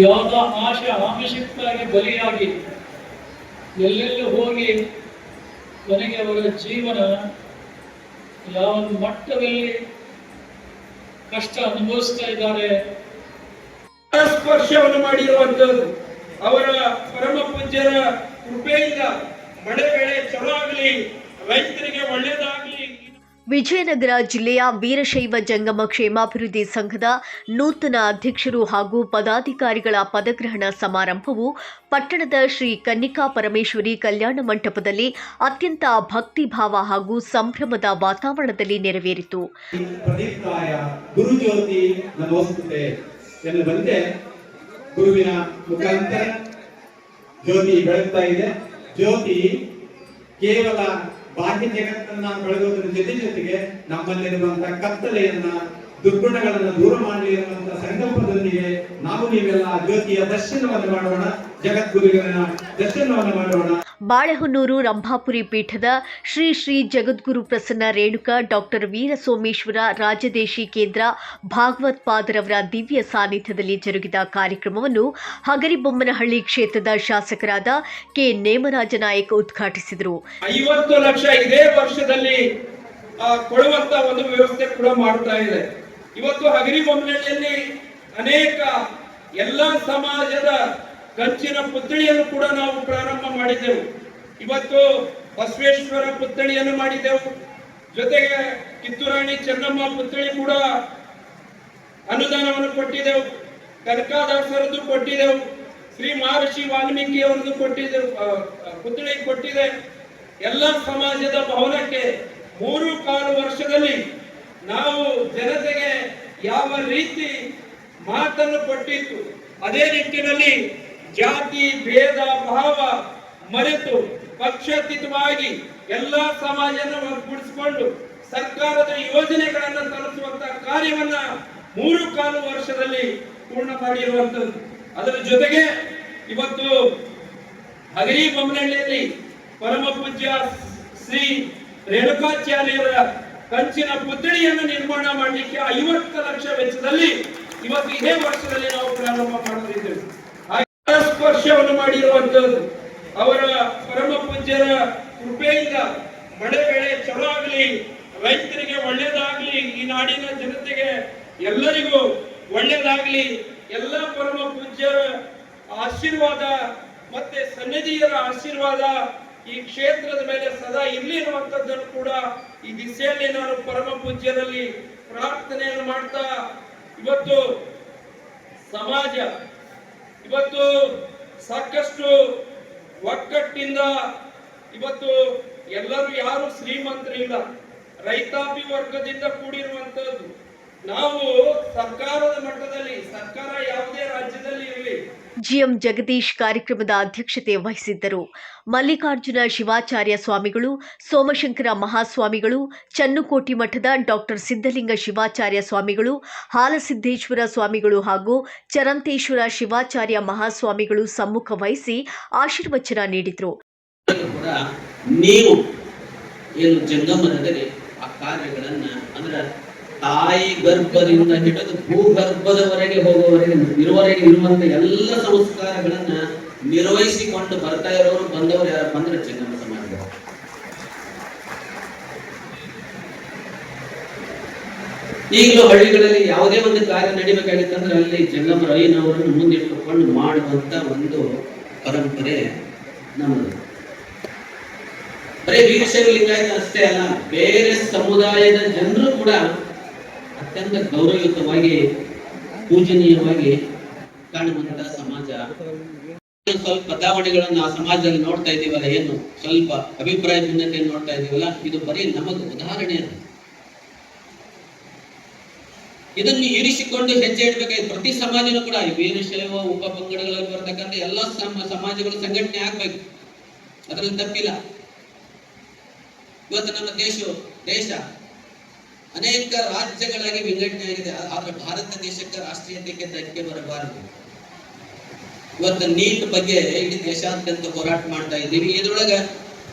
ಯಾವ ಆಮಿಷಕ್ಕಾಗಿ ಬಲಿಯಾಗಿ ಎಲ್ಲೆಲ್ಲೂ ಹೋಗಿ ಕೊನೆಗೆ ಅವರ ಜೀವನ ಯಾವ ಮಟ್ಟದಲ್ಲಿ ಕಷ್ಟ ಅನುಭವಿಸ್ತಾ ಇದ್ದಾರೆ. ಸ್ಪರ್ಶವನ್ನು ಮಾಡಿರುವಂತದ್ದು ಅವರ ಪರಮ ಪೂಜ್ಯರ ಕೃಪೆಯಿಂದ ಮಳೆ ಬೆಳೆ ಚಲೋ ಆಗಲಿ, ರೈತರಿಗೆ ಒಳ್ಳೆಯದಾಗಲಿ. ವಿಜಯನಗರ ಜಿಲ್ಲೆಯ ವೀರಶೈವ ಜಂಗಮ ಕ್ಷೇಮಾಭಿವೃದ್ಧಿ ಸಂಘದ ನೂತನ ಅಧ್ಯಕ್ಷರು ಹಾಗೂ ಪದಾಧಿಕಾರಿಗಳ ಪದಗ್ರಹಣ ಸಮಾರಂಭವು ಪಟ್ಟಣದ ಶ್ರೀ ಕನ್ನಿಕಾ ಪರಮೇಶ್ವರಿ ಕಲ್ಯಾಣ ಮಂಟಪದಲ್ಲಿ ಅತ್ಯಂತ ಭಕ್ತಿಭಾವ ಹಾಗೂ ಸಂಭ್ರಮದ ವಾತಾವರಣದಲ್ಲಿ ನೆರವೇರಿತು. ಗುರುವಿನ ಮುಖಾಂತರ ಜ್ಯೋತಿ ಬೆಳಗ್ತಾ ಇದೆ. ಜ್ಯೋತಿ ಕೇವಲ ಬಾಹ್ಯ ಜಗತ್ತನ್ನ ಬೆಳಗೋದ್ರ ಜೊತೆಗೆ ನಮ್ಮಲ್ಲಿರುವಂತಹ ಕತ್ತಲೆಯನ್ನ ದುರ್ಗುಣಗಳನ್ನು ದೂರ ಮಾಡಲಿ ಎನ್ನುವಂತಹ ಸಂಕಲ್ಪದೊಂದಿಗೆ ನಾವು ನೀವೆಲ್ಲ ಜ್ಯೋತಿಯ ದರ್ಶನವನ್ನು ಮಾಡೋಣ, ಜಗದ್ಗುರುವಿನ ದರ್ಶನವನ್ನು ಮಾಡೋಣ. ಬಾಳೆಹೊನ್ನೂರು ರಂಭಾಪುರಿ ಪೀಠದ ಶ್ರೀ ಶ್ರೀ ಜಗದ್ಗುರು ಪ್ರಸನ್ನ ರೇಣುಕ ಡಾಕ್ಟರ್ ವೀರ ಸೋಮೇಶ್ವರ ರಾಜದೇಶಿ ಕೇಂದ್ರ ಭಾಗವತ್ ಪಾದರವರ ದಿವ್ಯ ಸಾನ್ನಿಧ್ಯದಲ್ಲಿ ಜರುಗಿದ ಕಾರ್ಯಕ್ರಮವನ್ನು ಹಗರಿಬೊಮ್ಮನಹಳ್ಳಿ ಕ್ಷೇತ್ರದ ಶಾಸಕರಾದ ಕೆ ನೇಮರಾಜ ನಾಯಕ್ ಉದ್ಘಾಟಿಸಿದರು. 50 ಲಕ್ಷ ಇದೇ ವರ್ಷದಲ್ಲಿ ಕೊಡುವಂತ ಒಂದು ವ್ಯವಸ್ಥೆ ಕೂಡ ಮಾಡ್ತಾ ಇದೆ. ಇವತ್ತು ಹಗರಿಬೊಮ್ಮನಹಳ್ಳಿಯಲ್ಲಿ ಅನೇಕ ಎಲ್ಲ ಸಮಾಜದ ಕಂಚಿನ ಪುತ್ಥಳಿಯನ್ನು ಕೂಡ ನಾವು ಪ್ರಾರಂಭ ಮಾಡಿದೆವು. ಇವತ್ತು ಬಸವೇಶ್ವರ ಪುತ್ಥಳಿಯನ್ನು ಮಾಡಿದೆವು. ಜೊತೆಗೆ ಕಿತ್ತೂರಾಣಿ ಚೆನ್ನಮ್ಮ ಪುತ್ಥಳಿ ಕೂಡ ಅನುದಾನವನ್ನು ಕೊಟ್ಟಿದ್ದೆವು. ಕನಕದಾಸರದ್ದು ಕೊಟ್ಟಿದ್ದೆವು. ಶ್ರೀ ಮಹರ್ಷಿ ವಾಲ್ಮೀಕಿ ಅವರದ್ದು ಕೊಟ್ಟಿದ್ದೆವು, ಪುತ್ಥಳಿ ಕೊಟ್ಟಿದೆ. ಎಲ್ಲ ಸಮಾಜದ ಭವನಕ್ಕೆ 3.25 ವರ್ಷದಲ್ಲಿ ನಾವು ಜನತೆಗೆ ಯಾವ ರೀತಿ ಮಾತನ್ನು ಕೊಟ್ಟಿತ್ತು, ಅದೇ ನಿಟ್ಟಿನಲ್ಲಿ ಜಾತಿ ಭೇದ ಭಾವ ಮರೆತು ಪಕ್ಷಾತೀತವಾಗಿ ಎಲ್ಲಾ ಸಮಾಜನ ಒಗ್ಗೂಡಿಸಿಕೊಂಡು ಸರ್ಕಾರದ ಯೋಜನೆಗಳನ್ನು ತಲುಪುವಂತಹ ಕಾರ್ಯವನ್ನ 3.25 ವರ್ಷದಲ್ಲಿ ಪೂರ್ಣ ಮಾಡಿರುವಂತದ್ದು. ಅದರ ಜೊತೆಗೆ ಇವತ್ತು ಹಗರಿಬೊಮ್ಮನಹಳ್ಳಿಯಲ್ಲಿ ಪರಮ ಪೂಜ್ಯ ಶ್ರೀ ರೇಣುಕಾಚಾರ್ಯರ ಕಂಚಿನ ಪುತ್ಥಳಿಯನ್ನು ನಿರ್ಮಾಣ ಮಾಡಲಿಕ್ಕೆ 50 ಲಕ್ಷ ವೆಚ್ಚದಲ್ಲಿ ಇವತ್ತು ಇದೇ ವರ್ಷದಲ್ಲಿ ನಾವು ಪ್ರಾರಂಭ ಮಾಡುತ್ತಿದ್ದೇವೆ. ಸ್ಪರ್ಶವನ್ನು ಮಾಡಿರುವಂತದ್ದು ಅವರ ಪರಮ ಪೂಜ್ಯರ ಕೃಪೆಯಿಂದ ಮಳೆ ಬೆಳೆ ಚಲೋ ಆಗಲಿ, ರೈತರಿಗೆ ಒಳ್ಳೆಯದಾಗಲಿ, ಈ ನಾಡಿನ ಜನತೆಗೆ ಎಲ್ಲರಿಗೂ ಒಳ್ಳೆಯದಾಗಲಿ. ಎಲ್ಲ ಪರಮ ಪೂಜ್ಯರ ಆಶೀರ್ವಾದ ಮತ್ತೆ ಸನ್ನಿಧಿಯರ ಆಶೀರ್ವಾದ ಈ ಕ್ಷೇತ್ರದ ಮೇಲೆ ಸದಾ ಇರಲಿ ಅನ್ನುವಂಥದ್ದನ್ನು ಕೂಡ ಈ ದಿಸೆಯಲ್ಲಿ ನಾನು ಪರಮ ಪೂಜ್ಯರಲ್ಲಿ ಪ್ರಾರ್ಥನೆಯನ್ನು ಮಾಡ್ತಾ, ಇವತ್ತು ಸಮಾಜ ಇವತ್ತು ಸಾಕಷ್ಟು ಒಕ್ಕಟ್ಟಿಂದ ಇವತ್ತು ಎಲ್ಲರೂ ಯಾರು ಶ್ರೀಮಂತರಿಲ್ಲ, ರೈತಾಪಿ ವರ್ಗದಿಂದ ಕೂಡಿರುವಂತದ್ದು. ನಾವು ಸರ್ಕಾರದ ಮಟ್ಟದಲ್ಲಿ, ಸರ್ಕಾರ ಯಾವುದೇ ರಾಜ್ಯದಲ್ಲಿ ಇರಲಿ, ಜಿಎಂ ಜಗದೀಶ್ ಕಾರ್ಯಕ್ರಮದ ಅಧ್ಯಕ್ಷತೆ ವಹಿಸಿದ್ದರು. ಮಲ್ಲಿಕಾರ್ಜುನ ಶಿವಾಚಾರ್ಯ ಸ್ವಾಮಿಗಳು, ಸೋಮಶಂಕರ ಮಹಾಸ್ವಾಮಿಗಳು, ಚನ್ನುಕೋಟಿ ಮಠದ ಡಾಕ್ಟರ್ ಸಿದ್ದಲಿಂಗ ಶಿವಾಚಾರ್ಯ ಸ್ವಾಮಿಗಳು, ಹಾಲಸಿದ್ದೇಶ್ವರ ಸ್ವಾಮಿಗಳು ಹಾಗೂ ಚರಂತೇಶ್ವರ ಶಿವಾಚಾರ್ಯ ಮಹಾಸ್ವಾಮಿಗಳು ಸಮ್ಮುಖ ವಹಿಸಿ ಆಶೀರ್ವಚನ ನೀಡಿದರು. ನೀವು ಏನು ಜಂಗಮದಲ್ಲಿ ಆ ಕಾರ್ಯಗಳನ್ನ ಅಂದ್ರೆ ತಾಯಿ ಗರ್ಭದಿಂದ ಹಿಡಿದು ಭೂಗರ್ಭದವರೆಗೆ ಹೋಗುವವರೆಗೆ ಇರುವಂತ ಎಲ್ಲ ಸಂಸ್ಕಾರಗಳನ್ನ ನಿರ್ವಹಿಸಿಕೊಂಡು ಬರ್ತಾ ಇರೋರು ಬಂದವರು ಯಾರಪ್ಪ ಅಂದ್ರೆ ಜಂಗಮ ಸಮಾಜದವರು. ಈಗಲೂ ಹಳ್ಳಿಗಳಲ್ಲಿ ಯಾವುದೇ ಒಂದು ಕಾರ್ಯ ನಡಿಬೇಕಾಗಿತ್ತಂದ್ರೆ ಅಲ್ಲಿ ಜಂಗಮರ ಐನವರನ್ನು ಮುಂದಿಟ್ಟುಕೊಂಡು ಮಾಡುವಂತ ಒಂದು ಪರಂಪರೆ ನಮ್ಮದು. ಬರೀ ವೀರಶೈವ ಲಿಂಗಾಯತ ಅಷ್ಟೇ ಅಲ್ಲ, ಬೇರೆ ಸಮುದಾಯದ ಜನರು ಕೂಡ ಅತ್ಯಂತ ಗೌರವಯುತವಾಗಿ ಪೂಜನೀಯವಾಗಿ ಕಾಣುವಂತ ಸಮಾಜ. ಸ್ವಲ್ಪ ಬದಲಾವಣೆಗಳನ್ನು ಆ ಸಮಾಜದಲ್ಲಿ ನೋಡ್ತಾ ಇದೀವಲ್ಲ, ಏನು ಸ್ವಲ್ಪ ಅಭಿಪ್ರಾಯ ಭಿನ್ನತೆಯನ್ನು ನೋಡ್ತಾ ಇದೀವಲ್ಲ, ಇದು ಬರೀ ನಮಗೆ ಉದಾಹರಣೆ. ಇದನ್ನು ಇರಿಸಿಕೊಂಡು ಹೆಜ್ಜೆ ಇಡಬೇಕಾಗಿ ಪ್ರತಿ ಸಮಾಜನೂ ಕೂಡ ವೀರಶೈವ ಉಪ ಪಂಗಡಗಳಲ್ಲಿ ಬರ್ತಕ್ಕಂಥ ಎಲ್ಲಾ ಸಮಾಜಗಳು ಸಂಘಟನೆ ಆಗ್ಬೇಕು, ಅದರಲ್ಲಿ ತಪ್ಪಿಲ್ಲ. ಇವತ್ತು ನಮ್ಮ ದೇಶ ಅನೇಕ ರಾಜ್ಯಗಳಾಗಿ ವಿಂಗಡಣೆ ಆಗಿದೆ. ಆದ್ರೆ ಭಾರತ ದೇಶಕ್ಕೆ ರಾಷ್ಟ್ರೀಯತೆಗೆ ಧಕ್ಕೆ ಬರಬಾರದು. ಇವತ್ತು ನೀಟ್ ಬಗ್ಗೆ ಇಡೀ ದೇಶಾದ್ಯಂತ ಹೋರಾಟ ಮಾಡ್ತಾ ಇದ್ದೀವಿ. ಇದರೊಳಗೆ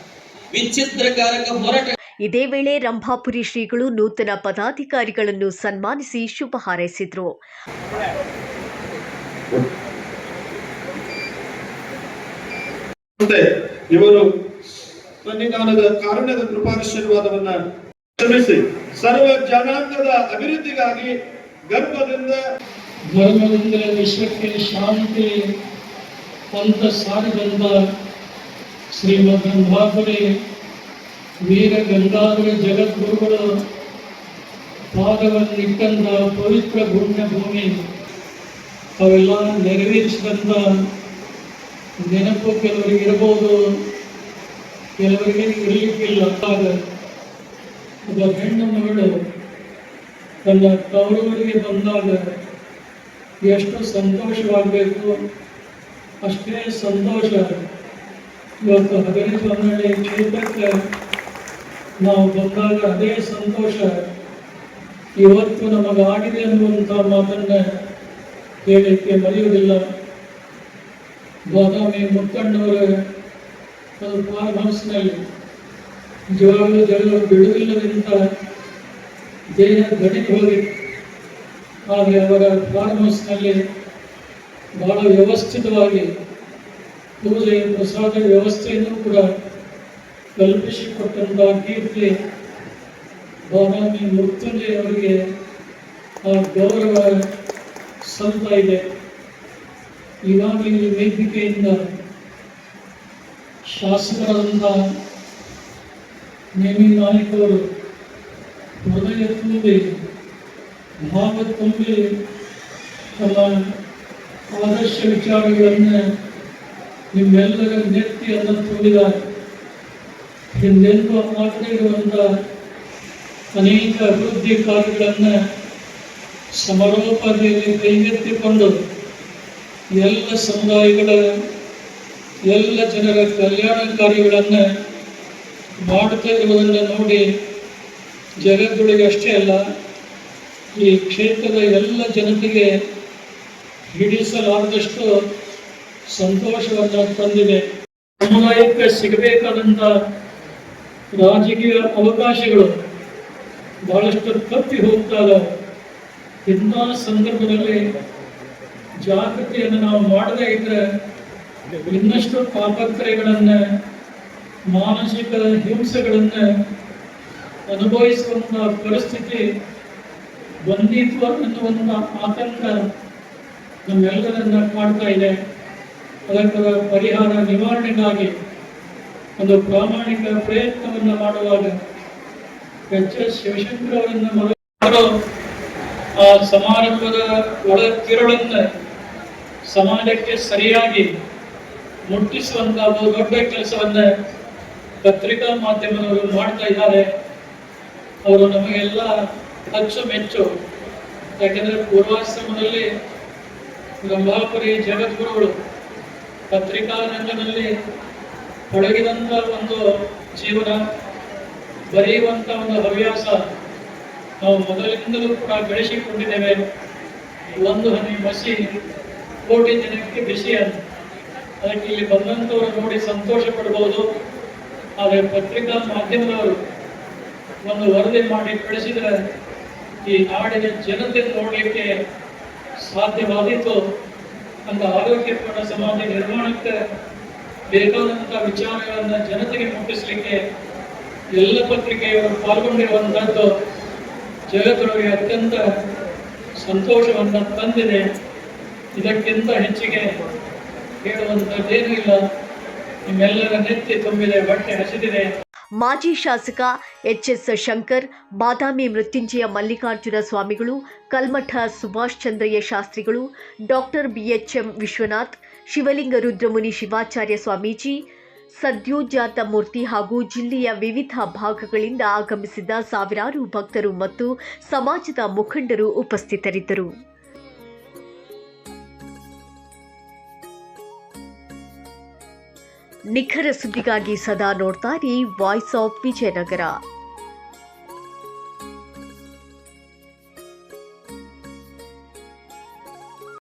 ವಿಚಿತ್ರಕಾರಕ ಹೋರಾಟ. ಇದೇ ವೇಳೆ ರಂಭಾಪುರಿ ಶ್ರೀಗಳು ನೂತನ ಪದಾಧಿಕಾರಿಗಳನ್ನು ಸನ್ಮಾನಿಸಿ ಶುಭ ಹಾರೈಸಿದರು. ಮತ್ತೆ ಇವರು ಸನ್ನಿಧಾನದ ಕಾರುಣ್ಯದ ಕೃಪಾಶೀರ್ವಾದವನ್ನ ಶ್ರಮಿಸಿ ಸರ್ವ ಜನಾಂಗದ ಅಭಿವೃದ್ಧಿಗಾಗಿ ಗರ್ಭದಿಂದ ಧರ್ಮದಿಂದ ವಿಶ್ವಕ್ಕೆ ಶಾಂತಿ ಅಂತ ಸಾರಿದಂತ ಶ್ರೀಮದ್ ರಂಭಾಪುರಿ ವೀರ ಗಂಗಾಧರ ಜಗದ್ಗುರುಗಳು ಪಾದವನ್ನಿಟ್ಟಂತ ಪವಿತ್ರ ಪುಣ್ಯ ಭೂಮಿ, ಅವೆಲ್ಲ ನೆರವೇರಿಸಿದಂತ ನೆನಪು ಕೆಲವರಿಗೆ ಇರಬಹುದು, ಕೆಲವರಿಗೆ ಇರಲಿಕ್ಕಿಲ್ಲ. ಒಬ್ಬ ಹೆಣ್ಣು ಮಗಳು ತನ್ನ ತವರೂರಿಗೆ ಬಂದಾಗ ಎಷ್ಟು ಸಂತೋಷವಾಗಬೇಕು, ಅಷ್ಟೇ ಸಂತೋಷ ಇವತ್ತು ಹಗರಿ ಕ್ಷೇತ್ರಕ್ಕೆ ನಾವು ಬಂದಾಗ ಅದೇ ಸಂತೋಷ ಇವತ್ತು ನಮಗಾಗಿದೆ ಅನ್ನುವಂಥ ಮಾತನ್ನ ಹೇಳಲಿಕ್ಕೆ ಮರೆಯುವುದಿಲ್ಲ. ಬಾದಾಮಿ ಮುಖಂಡವರ ಒಂದು ಫಾರ್ಮ್ ಹೌಸ್ನಲ್ಲಿ ನಿಜವಾಗಲೂ ಜನರು ಬಿಡುವಿಲ್ಲದಂತ ದೇಹ ಗಡಿಗೆ ಹೋಗಿತ್ತು. ಆದರೆ ಅವರ ಫಾರ್ಮ್ ಹೌಸ್ನಲ್ಲಿ ಬಹಳ ವ್ಯವಸ್ಥಿತವಾಗಿ ಪೂಜೆ ಪ್ರಸಾದ ವ್ಯವಸ್ಥೆಯನ್ನು ಕೂಡ ಕಲ್ಪಿಸಿಕೊಟ್ಟಂತಹ ಕೀರ್ತಿ ಬಾದಾಮಿ ಮೃತ್ಯುಂಜಯ ಅವರಿಗೆ ಆ ಗೌರವ ಸಲ್ತಾ ಇದೆ. ಈಗಾಗಲೇ ಈ ವೇದಿಕೆಯಿಂದ ಶಾಸಕರಾದಂಥ ನೇಮಿ ನಾಯಕರು ಹೃದಯ ತುಂಬಿ ಭಾವ ತುಂಬಿ ತಮ್ಮ ಆದರ್ಶ ವಿಚಾರಗಳನ್ನು ನಿಮ್ಮೆಲ್ಲರ ನೆತ್ತಿಯನ್ನು ತುಂಬಿದ್ದಾರೆ. ಹಿಂದೆಂದೂ ಆಗದೇ ಇರುವಂಥ ಅನೇಕ ಅಭಿವೃದ್ಧಿ ಕಾರ್ಯಗಳನ್ನು ಸಮರೋಪಾದಿಯಲ್ಲಿ ಕೈಗೆತ್ತಿಕೊಂಡು ಎಲ್ಲ ಸಮುದಾಯಗಳ ಎಲ್ಲ ಜನರ ಕಲ್ಯಾಣ ಕಾರ್ಯಗಳನ್ನು ಮಾಡುತ್ತಾ ಇರುವುದನ್ನು ನೋಡಿ ಜಗತ್ತೊಳಗೆ ಅಷ್ಟೇ ಅಲ್ಲ, ಈ ಕ್ಷೇತ್ರದ ಎಲ್ಲ ಜನತೆಗೆ ಹಿಡಿಸಲಾರದಷ್ಟು ಸಂತೋಷವನ್ನು ತಂದಿದೆ. ಸಮುದಾಯಕ್ಕೆ ಸಿಗಬೇಕಾದಂಥ ರಾಜಕೀಯ ಅವಕಾಶಗಳು ಬಹಳಷ್ಟು ತಪ್ಪಿ ಹೋಗ್ತಾಗ ಇಂಥ ಸಂದರ್ಭದಲ್ಲಿ ಜಾಗೃತಿಯನ್ನು ನಾವು ಮಾಡದೇ ಇದ್ರೆ ಇನ್ನಷ್ಟು ತಾಪತ್ರಯಗಳನ್ನು, ಮಾನಸಿಕ ಹಿಂಸೆಗಳನ್ನು ಅನುಭವಿಸುವಂಥ ಪರಿಸ್ಥಿತಿ ಬಂದಿತ್ತು ಅನ್ನುವಂಥ ಆತಂಕ ನಮ್ಮೆಲ್ಲರನ್ನ ಕಾಡ್ತಾ ಇದೆ. ಅದಕ್ಕೆ ಪರಿಹಾರ ನಿವಾರಣೆಗಾಗಿ ಒಂದು ಪ್ರಾಮಾಣಿಕ ಪ್ರಯತ್ನವನ್ನು ಮಾಡುವಾಗ ಎಚ್.ಎಸ್. ಶಿವಶಂಕರ್ ಅವರನ್ನು ಆ ಸಮಾರಂಭದ ಒಳ ತಿರುಳನ್ನು ಸಮಾಜಕ್ಕೆ ಸರಿಯಾಗಿ ಮುಟ್ಟಿಸುವಂತ ಒಂದು ದೊಡ್ಡ ಕೆಲಸವನ್ನು ಪತ್ರಿಕಾ ಮಾಧ್ಯಮದವರು ಮಾಡ್ತಾ ಇದ್ದಾರೆ. ಅವರು ನಮಗೆಲ್ಲ ಅಚ್ಚುಮೆಚ್ಚು. ಯಾಕೆಂದರೆ ಪೂರ್ವಾಶ್ರಮದಲ್ಲಿ ರಂಭಾಪುರಿ ಜಗದ್ಗುರುಗಳು ಪತ್ರಿಕಾ ರಂಗದಲ್ಲಿ ತೊಡಗಿದಂಥ ಒಂದು ಜೀವನ, ಬರೆಯುವಂಥ ಒಂದು ಹವ್ಯಾಸ ನಾವು ಮೊದಲಿನಿಂದಲೂ ಕೂಡ ಬೆಳೆಸಿಕೊಂಡಿದ್ದೇವೆ. ಒಂದು ಹನಿ ಮಸಿ ಕೋಟಿ ಜನಕ್ಕೆ ಬಿಸಿ ಅಂತ. ಅದಕ್ಕೆ ಇಲ್ಲಿ ಬಂದಂಥವರು ನೋಡಿ ಸಂತೋಷ ಪಡಬಹುದು. ಆದರೆ ಪತ್ರಿಕಾ ಮಾಧ್ಯಮದವರು ಒಂದು ವರದಿ ಮಾಡಿ ಕಳಿಸಿದರೆ ಈ ನಾಡಿನ ಜನತೆ ನೋಡಲಿಕ್ಕೆ ಸಾಧ್ಯವಾದೀತು. ಅಂತ ಆರೋಗ್ಯಪೂರ್ಣ ಸಮಾಜ ನಿರ್ಮಾಣಕ್ಕೆ ಬೇಕಾದಂಥ ವಿಚಾರಗಳನ್ನು ಜನತೆಗೆ ಮುಟ್ಟಿಸಲಿಕ್ಕೆ ಎಲ್ಲ ಪತ್ರಿಕೆಯವರು ಪಾಲ್ಗೊಂಡಿರುವಂಥದ್ದು ಜಗತ್ತೊಳಗೆ ಅತ್ಯಂತ ಸಂತೋಷವನ್ನು ತಂದಿದೆ. ಇದಕ್ಕಿಂತ ಹೆಚ್ಚಿಗೆ ಹೇಳುವಂಥದ್ದೇನೂ ಇಲ್ಲ. ನಿಮ್ಮೆಲ್ಲರ ನೆತ್ತಿ ತುಂಬಿದೆ, ಬಟ್ಟೆ ಹಸಿದಿದೆ. ಮಾಜಿ ಶಾಸಕ ಎಚ್.ಎಸ್. ಶಂಕರ್, ಬಾದಾಮಿ ಮೃತ್ಯುಂಜಯ ಮಲ್ಲಿಕಾರ್ಜುನ ಸ್ವಾಮಿಗಳು, ಕಲ್ಮಠ ಸುಭಾಷ್ ಚಂದ್ರಯ್ಯ ಶಾಸ್ತ್ರಿಗಳು, ಡಾಕ್ಟರ್ ಬಿ.ಎಚ್.ಎಂ. ವಿಶ್ವನಾಥ್, ಶಿವಲಿಂಗ ರುದ್ರಮುನಿ ಶಿವಾಚಾರ್ಯ ಸ್ವಾಮೀಜಿ, ಸದ್ಯೋಜಾತ ಮೂರ್ತಿ ಹಾಗೂ ಜಿಲ್ಲೆಯ ವಿವಿಧ ಭಾಗಗಳಿಂದ ಆಗಮಿಸಿದ್ದ ಸಾವಿರಾರು ಭಕ್ತರು ಮತ್ತು ಸಮಾಜದ ಮುಖಂಡರು ಉಪಸ್ಥಿತರಿದ್ದರು. ನಿಖರ ಸುದ್ದಿಗಾಗಿ ಸದಾ ನೋಡ್ತಾ ಇರಿ ವಾಯ್ಸ್ ಆಫ್ ವಿಜಯನಗರ.